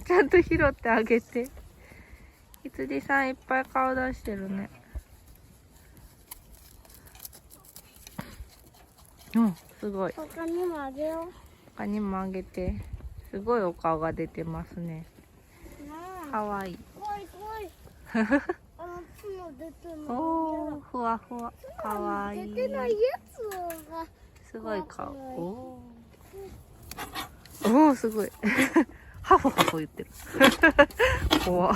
ちゃんと拾ってあげて。羊さんいっぱい顔出してるね。うん、すごい。他にもあげよう。他にもあげて。すごいお顔が出てますね。かわいい。怖い怖い。角出てるおの。ー、ふわふわ。かわいい。出てないやつが。すごい顔。おー、すごい。ハフハフ言ってる。怖っ。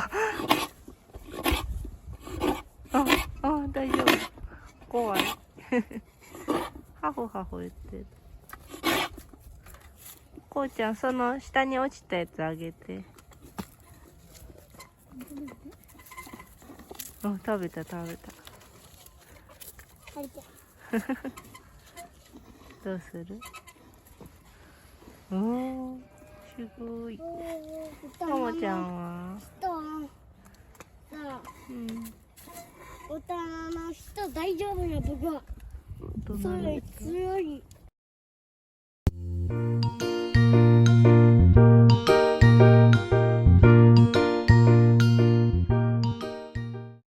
大丈夫。怖い。ハフハフ言ってる。こうちゃん、その下に落ちたやつあげて。食べた食べた。どうする？おー、すごい。ももちゃんは？大人の人大丈夫なとこ。それ強い。